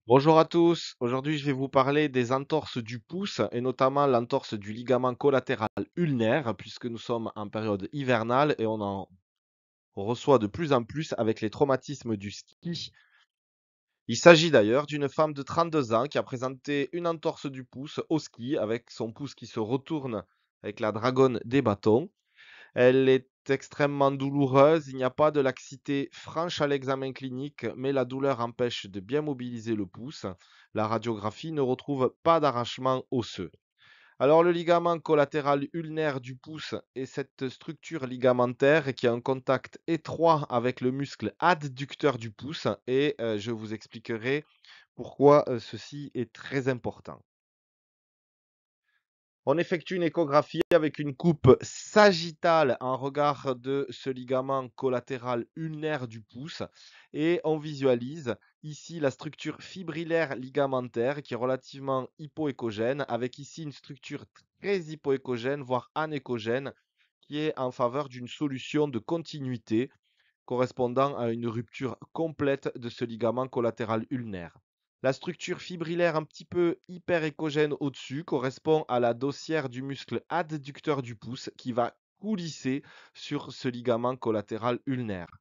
Bonjour à tous, aujourd'hui je vais vous parler des entorses du pouce et notamment l'entorse du ligament collatéral ulnaire puisque nous sommes en période hivernale et on en reçoit de plus en plus avec les traumatismes du ski. Il s'agit d'ailleurs d'une femme de 32 ans qui a présenté une entorse du pouce au ski avec son pouce qui se retourne avec la dragonne des bâtons. Elle est extrêmement douloureuse, il n'y a pas de laxité franche à l'examen clinique, mais la douleur empêche de bien mobiliser le pouce. La radiographie ne retrouve pas d'arrachement osseux. Alors le ligament collatéral ulnaire du pouce est cette structure ligamentaire qui a un contact étroit avec le muscle adducteur du pouce et je vous expliquerai pourquoi ceci est très important. On effectue une échographie avec une coupe sagittale en regard de ce ligament collatéral ulnaire du pouce et on visualise ici la structure fibrillaire ligamentaire qui est relativement hypoéchogène avec ici une structure très hypoéchogène voire anéchogène qui est en faveur d'une solution de continuité correspondant à une rupture complète de ce ligament collatéral ulnaire. La structure fibrillaire un petit peu hyperéchogène au-dessus correspond à la dossière du muscle adducteur du pouce qui va coulisser sur ce ligament collatéral ulnaire.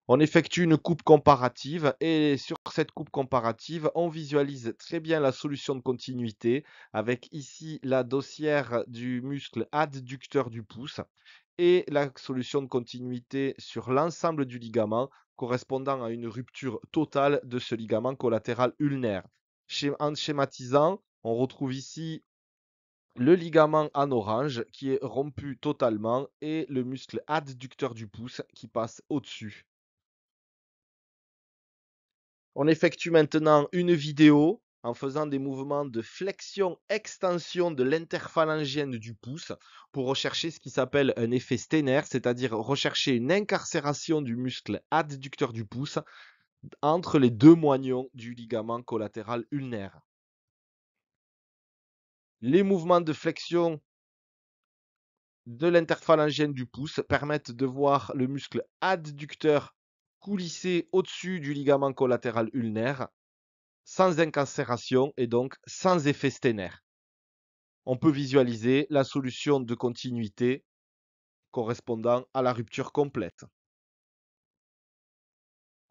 On effectue une coupe comparative et sur cette coupe comparative, on visualise très bien la solution de continuité avec ici la dossière du muscle adducteur du pouce et la solution de continuité sur l'ensemble du ligament correspondant à une rupture totale de ce ligament collatéral ulnaire. En schématisant, on retrouve ici le ligament en orange qui est rompu totalement et le muscle adducteur du pouce qui passe au-dessus. On effectue maintenant une vidéo en faisant des mouvements de flexion-extension de l'interphalangienne du pouce pour rechercher ce qui s'appelle un effet sténaire, c'est-à-dire rechercher une incarcération du muscle adducteur du pouce entre les deux moignons du ligament collatéral ulnaire. Les mouvements de flexion de l'interphalangienne du pouce permettent de voir le muscle adducteur coulisser au-dessus du ligament collatéral ulnaire sans incarcération et donc sans effet sténaire. On peut visualiser la solution de continuité correspondant à la rupture complète.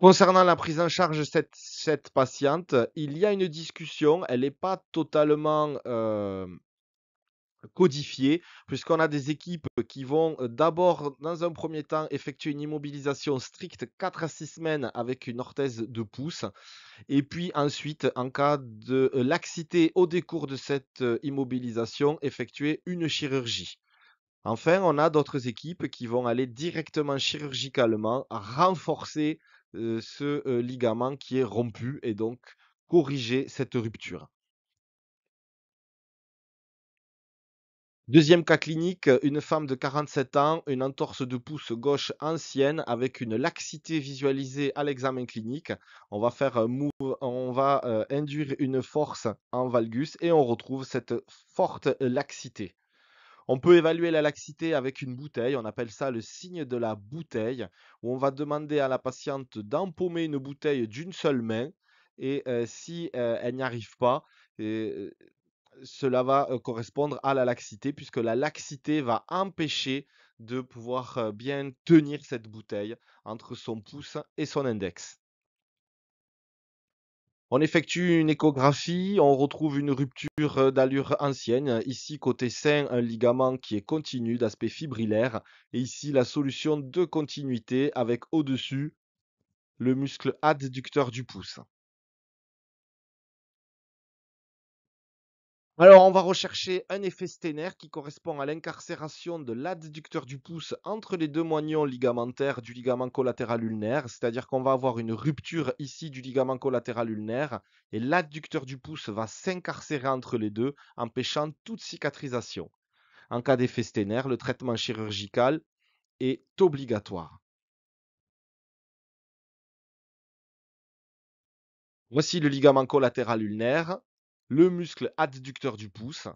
Concernant la prise en charge de cette patiente, il y a une discussion, elle n'est pas totalement codifiée, puisqu'on a des équipes qui vont d'abord, dans un premier temps, effectuer une immobilisation stricte 4 à 6 semaines avec une orthèse de pouce. Et puis ensuite, en cas de laxité au décours de cette immobilisation, effectuer une chirurgie. Enfin, on a d'autres équipes qui vont aller directement chirurgicalement renforcer ce ligament qui est rompu et donc corriger cette rupture. Deuxième cas clinique, une femme de 47 ans, une entorse de pouce gauche ancienne avec une laxité visualisée à l'examen clinique. On va faire un on va induire une force en valgus et on retrouve cette forte laxité. On peut évaluer la laxité avec une bouteille, on appelle ça le signe de la bouteille, où on va demander à la patiente d'empaumer une bouteille d'une seule main et si elle n'y arrive pas, et cela va correspondre à la laxité, puisque la laxité va empêcher de pouvoir bien tenir cette bouteille entre son pouce et son index. On effectue une échographie, on retrouve une rupture d'allure ancienne. Ici, côté sein, un ligament qui est continu d'aspect fibrillaire. Et ici, la solution de continuité avec au-dessus le muscle adducteur du pouce. Alors, on va rechercher un effet sténaire qui correspond à l'incarcération de l'adducteur du pouce entre les deux moignons ligamentaires du ligament collatéral ulnaire, c'est-à-dire qu'on va avoir une rupture ici du ligament collatéral ulnaire et l'adducteur du pouce va s'incarcérer entre les deux, empêchant toute cicatrisation. En cas d'effet sténaire, le traitement chirurgical est obligatoire. Voici le ligament collatéral ulnaire, le muscle adducteur du pouce,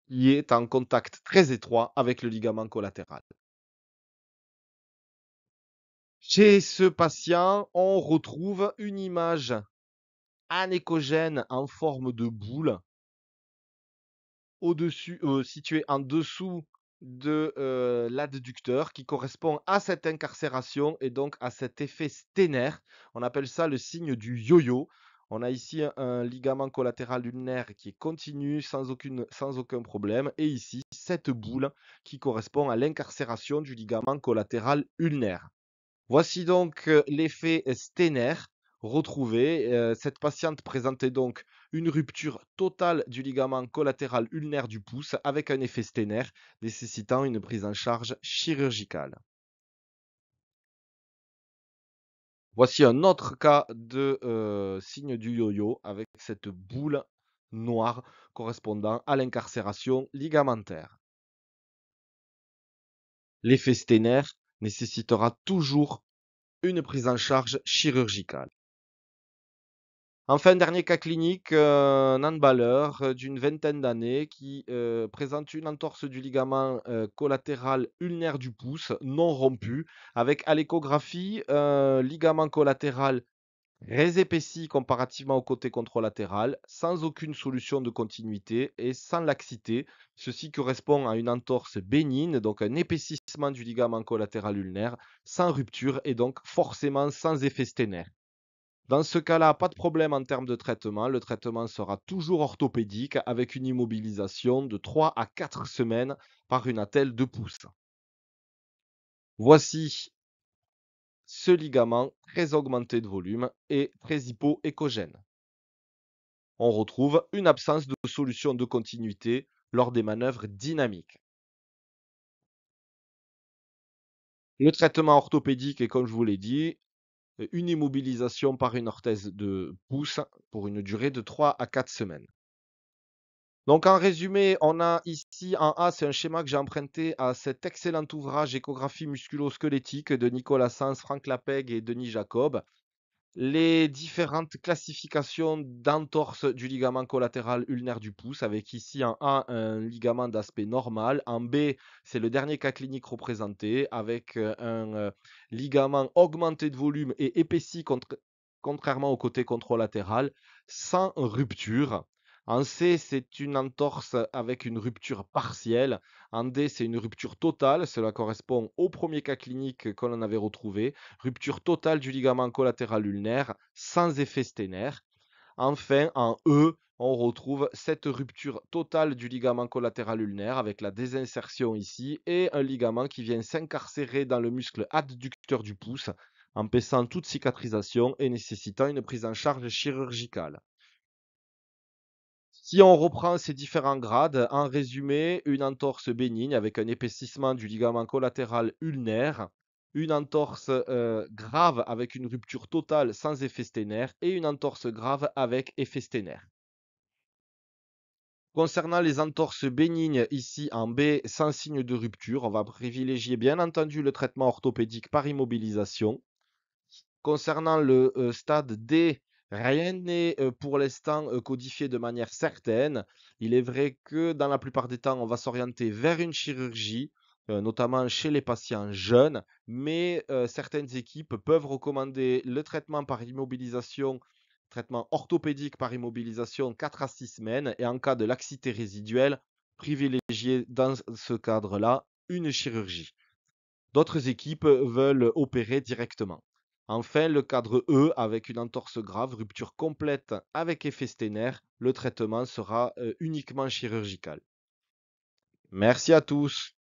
qui est en contact très étroit avec le ligament collatéral. Chez ce patient, on retrouve une image anéchogène en forme de boule située en dessous de l'adducteur qui correspond à cette incarcération et donc à cet effet sténaire. On appelle ça le signe du yo-yo. On a ici un ligament collatéral ulnaire qui est continu sans aucun problème et ici cette boule qui correspond à l'incarcération du ligament collatéral ulnaire. Voici donc l'effet Stener retrouvé. Cette patiente présentait donc une rupture totale du ligament collatéral ulnaire du pouce avec un effet Stener nécessitant une prise en charge chirurgicale. Voici un autre cas de signe du yo-yo avec cette boule noire correspondant à l'incarcération ligamentaire. L'effet Stener nécessitera toujours une prise en charge chirurgicale. Enfin, dernier cas clinique, un handballeur d'une vingtaine d'années qui présente une entorse du ligament collatéral ulnaire du pouce non rompu, avec à l'échographie un ligament collatéral très épaissi comparativement au côté contralatéral, sans aucune solution de continuité et sans laxité. Ceci correspond à une entorse bénigne, donc un épaississement du ligament collatéral ulnaire, sans rupture et donc forcément sans effet sténaire. Dans ce cas-là, pas de problème en termes de traitement. Le traitement sera toujours orthopédique avec une immobilisation de 3 à 4 semaines par une attelle de pouce. Voici ce ligament très augmenté de volume et très hypoéchogène. On retrouve une absence de solution de continuité lors des manœuvres dynamiques. Le traitement orthopédique est, comme je vous l'ai dit, une immobilisation par une orthèse de pouce pour une durée de 3 à 4 semaines. Donc en résumé, on a ici en A, c'est un schéma que j'ai emprunté à cet excellent ouvrage Échographie musculo-squelettique de Nicolas Sens, Franck Lapègue et Denis Jacob. Les différentes classifications d'entorse du ligament collatéral ulnaire du pouce, avec ici en A un ligament d'aspect normal, en B c'est le dernier cas clinique représenté, avec un ligament augmenté de volume et épaissi contrairement au côté contralatéral, sans rupture. En C, c'est une entorse avec une rupture partielle. En D, c'est une rupture totale. Cela correspond au premier cas clinique que l'on avait retrouvé. Rupture totale du ligament collatéral ulnaire sans effet sténaire. Enfin, en E, on retrouve cette rupture totale du ligament collatéral ulnaire avec la désinsertion ici et un ligament qui vient s'incarcérer dans le muscle adducteur du pouce, empêchant toute cicatrisation et nécessitant une prise en charge chirurgicale. Si on reprend ces différents grades, en résumé, une entorse bénigne avec un épaississement du ligament collatéral ulnaire, une entorse grave avec une rupture totale sans effet sténaire et une entorse grave avec effet sténaire. Concernant les entorses bénignes, ici en B, sans signe de rupture, on va privilégier bien entendu le traitement orthopédique par immobilisation. Concernant le stade D, rien n'est pour l'instant codifié de manière certaine. Il est vrai que dans la plupart des temps, on va s'orienter vers une chirurgie, notamment chez les patients jeunes, mais certaines équipes peuvent recommander le traitement par immobilisation, traitement orthopédique par immobilisation 4 à 6 semaines, et en cas de laxité résiduelle, privilégier dans ce cadre-là une chirurgie. D'autres équipes veulent opérer directement. Enfin, le cadre E, avec une entorse grave, rupture complète avec effet sténaire, le traitement sera uniquement chirurgical. Merci à tous.